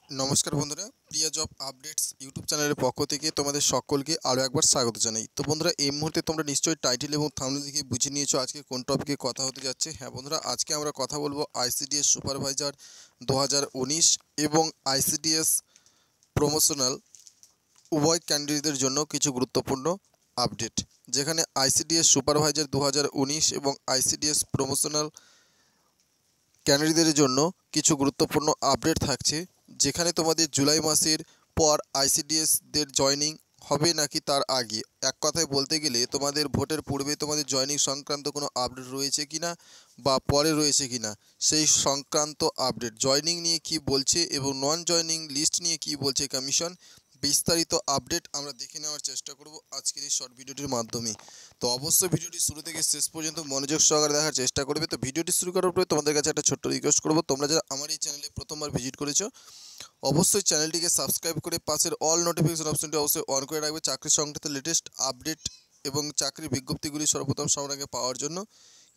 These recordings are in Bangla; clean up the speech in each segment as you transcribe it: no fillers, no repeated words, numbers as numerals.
নমস্কার বন্ধুরা, প্রিয়া জব আপডেটস ইউটিউব চ্যানেলের পক্ষ থেকে তোমাদের সকলকে আরও একবার স্বাগত জানাই। তো বন্ধুরা, এই মুহূর্তে তোমরা নিশ্চয়ই টাইটেল এবং থাম্বনেল দেখে বুঝে নিয়েছো আজকে কোন টপিকে কথা হতে যাচ্ছে। হ্যাঁ বন্ধুরা, আজকে আমরা কথা বলবো আইসিডিএস সুপারভাইজার 2019 এবং আইসিডিএস প্রমোশনাল উভয় ক্যান্ডিডেটদের জন্য কিছু গুরুত্বপূর্ণ আপডেট, যেখানে আইসিডিএস সুপারভাইজার 2019 এবং আইসিডিএস প্রমোশনাল ক্যান্ডিডেটদের জন্য কিছু গুরুত্বপূর্ণ আপডেট থাকছে, যেখানে তোমাদের জুলাই মাসের পর আইসিডিএসদের জয়নিং হবে নাকি তার আগে। এক কথায় বলতে গেলে তোমাদের ভোটের পূর্বে তোমাদের জয়নিং সংক্রান্ত কোনো আপডেট রয়েছে কিনা বা পরে রয়েছে কিনা সেই সংক্রান্ত আপডেট, জয়নিং নিয়ে কি বলছে এবং নন জয়নিং লিস্ট নিয়ে কি বলছে কমিশন, বিস্তারিত আপডেট আমরা দেখে নেওয়ার চেষ্টা করব আজকের এই শর্ট ভিডিওটির মাধ্যমে। তো অবশ্যই ভিডিওটি শুরু থেকে শেষ পর্যন্ত মনোযোগ সহকারে দেখার চেষ্টা করবে। তো ভিডিওটি শুরু করার পরে তোমাদের কাছে একটা ছোট্ট রিকোয়েস্ট করব, তোমরা যারা আমার এই চ্যানেলে প্রথমবার ভিজিট করেছো অবশ্যই চ্যানেলটিকে সাবস্ক্রাইব করে পাশের অল নোটিফিকেশন অপশনটি অবশ্যই অন করে রাখবে চাকরি সংক্রান্ত লেটেস্ট আপডেট এবং চাকরির বিজ্ঞপ্তিগুলি সর্বপ্রথম সবার আগে পাওয়ার জন্য।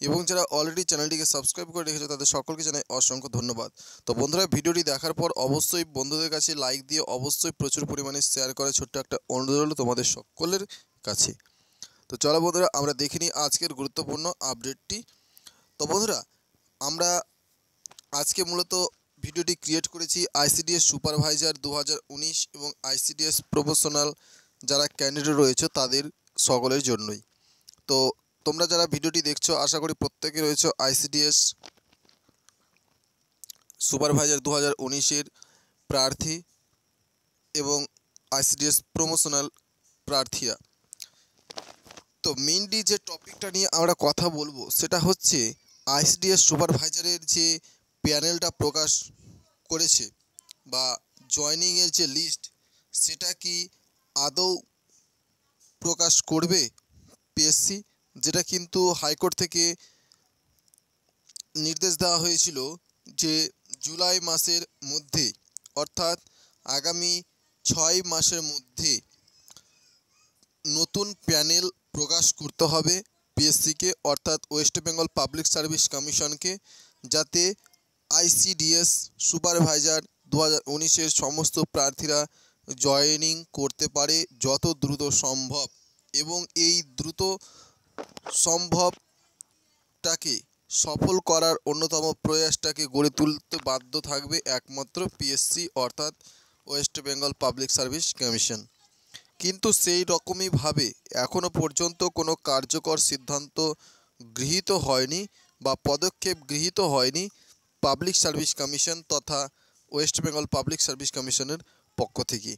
এবং যারা অলরেডি চ্যানেলটিকে সাবস্ক্রাইব করে রেখেছে তাদের সকলকে জানাই অসংখ্য ধন্যবাদ। তো বন্ধুরা, ভিডিওটি দেখার পর অবশ্যই বন্ধুদের কাছে লাইক দিয়ে অবশ্যই প্রচুর পরিমাণে শেয়ার করে ছোট্ট একটা অনুরোধ হলো তোমাদের সকলের কাছে। তো চলো বন্ধুরা, আমরা দেখে নিই আজকের গুরুত্বপূর্ণ আপডেটটি। তো বন্ধুরা, আমরা আজকে মূলত ভিডিওটি ক্রিয়েট করেছি আইসিডিএস সুপারভাইজার 2019 এবং আইসিডিএস প্রফেশনাল যারা ক্যান্ডিডেট রয়েছে তাদের সকলের জন্যই। তো তোমরা যারা ভিডিওটি দেখছো আশা করি প্রত্যেকে রয়েছে আইসিডিএস সুপারভাইজার 2019-এর প্রার্থী এবং আইসিডিএস প্রমোশনাল প্রার্থীরা। তো মেইনলি যে টপিকটা নিয়ে আমরা কথা বলবো সেটা হচ্ছে আইসিডিএস সুপারভাইজারের যে প্যানেলটা প্রকাশ করেছে বা জয়নিংয়ের যে লিস্ট সেটা কি আদৌ প্রকাশ করবে পিএসসি, যেটা কিন্তু হাইকোর্ট থেকে নির্দেশ দেওয়া হয়েছিল যে জুলাই মাসের মধ্যে অর্থাৎ আগামী 6 মাসের মধ্যে নতুন প্যানেল প্রকাশ করতে হবে পিএসসিকে অর্থাৎ ওয়েস্ট বেঙ্গল পাবলিক সার্ভিস কমিশনকে, যাতে আইসিডিএস সুপারভাইজার 2019-এর সমস্ত প্রার্থীরা জয়েনিং করতে পারে যত দ্রুত সম্ভব। এবং এই দ্রুত সম্ভবটাকে সফল করার অন্যতম প্রয়াসটাকে গড়ে তুলতে বাধ্য থাকবে একমাত্র পিএসসি অর্থাৎ West Bengal public service commission. কিন্তু সেই রকমইভাবে এখনও পর্যন্ত কোনো কার্যকর সিদ্ধান্ত গৃহীত হয়নি বা পদক্ষেপ গৃহীত হয়নি পাবলিক সার্ভিস কমিশন তথা ওয়েস্ট বেঙ্গল পাবলিক সার্ভিস কমিশনের পক্ষ থেকে।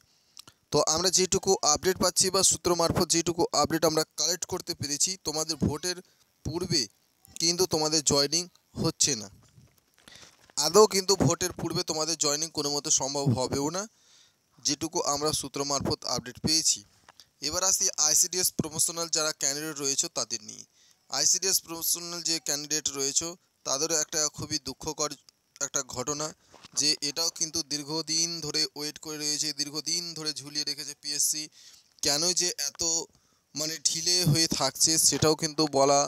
তো আমরা যেটুকু আপডেট পাচ্ছি বা সূত্র মারফত যেটুকু আপডেট আমরা কালেক্ট করতে পেরেছি, তোমাদের ভোটের পূর্বে কিন্তু তোমাদের জয়নিং হচ্ছে না, আদৌ কিন্তু ভোটের পূর্বে তোমাদের জয়নিং কোনো মতো সম্ভব হবেও না, যেটুকু আমরা সূত্র মারফত আপডেট পেয়েছি। এবার আসি আইসিডিএস প্রমোশনাল যারা ক্যান্ডিডেট রয়েছে তাদের নিয়ে। আইসিডিএস প্রমোশনাল যে ক্যান্ডিডেট রয়েছে তাদেরও একটা খুবই দুঃখকর একটা ঘটনা, যে এটাও কিন্তু দীর্ঘদিন ধরে ওয়েট করে রয়েছে, দীর্ঘদিন ধরে ঝুলিয়ে রেখেছে পিএসসি। কেন যে এত ঢিলে হয়ে থাকছে সেটাও কিন্তু বলা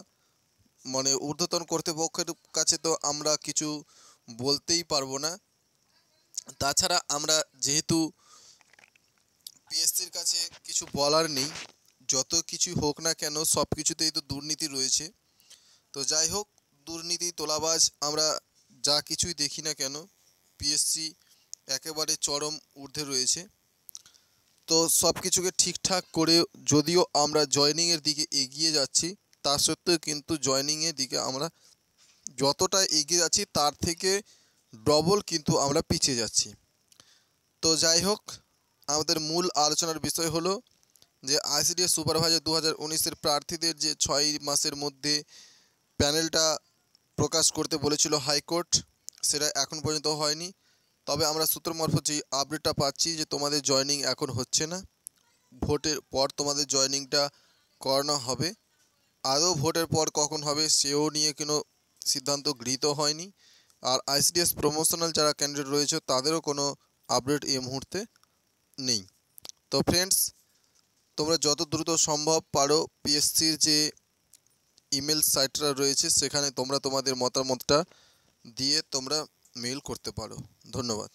ঊর্ধ্বতন কর্তৃপক্ষের কাছে তো আমরা কিছু বলতেই পারবো না। তাছাড়া আমরা যেহেতু পিএসসির কাছে কিছু বলার নেই, যত কিছু হোক না কেন সব কিছুতেই তো দুর্নীতি রয়েছে। তো যাই হোক, দুর্নীতি তোলাবাজ আমরা যা কিছুই দেখি না কেন পিএসসি একেবারে চরম ঊর্ধ্বে রয়েছে। তো সব কিছুকে ঠিকঠাক করে যদিও আমরা জয়নিংয়ের দিকে এগিয়ে যাচ্ছি, তা সত্ত্বেও কিন্তু জয়নিংয়ের দিকে আমরা যতটা এগিয়ে যাচ্ছি তার থেকে ডবল কিন্তু আমরা পিছিয়ে যাচ্ছি। তো যাই হোক, আমাদের মূল আলোচনার বিষয় হলো যে আইসিডিএস সুপারভাইজার 2019-এর প্রার্থীদের যে 6 মাসের মধ্যে প্যানেলটা প্রকাশ করতে বলেছিল হাইকোর্ট, সেটা এখন পর্যন্ত হয়নি। তবে আমরা সূত্র মারফত যে আপডেটটা পাচ্ছি যে তোমাদের জয়নিং এখন হচ্ছে না, ভোটের পর তোমাদের জয়নিংটা করানো হবে। আদৌ ভোটের পর কখন হবে সেও নিয়ে কোনো সিদ্ধান্ত গৃহীত হয়নি। আর আইসিডিএস প্রমোশনাল যারা ক্যান্ডিডেট রয়েছে তাদেরও কোনো আপডেট এই মুহূর্তে নেই। তো ফ্রেন্ডস, তোমরা যত দ্রুত সম্ভব পারো পিএসসির যে ইমেল সাইটটা রয়েছে সেখানে তোমরা তোমাদের মতামতটা দিয়ে তোমরা মেইল করতে পারো। ধন্যবাদ।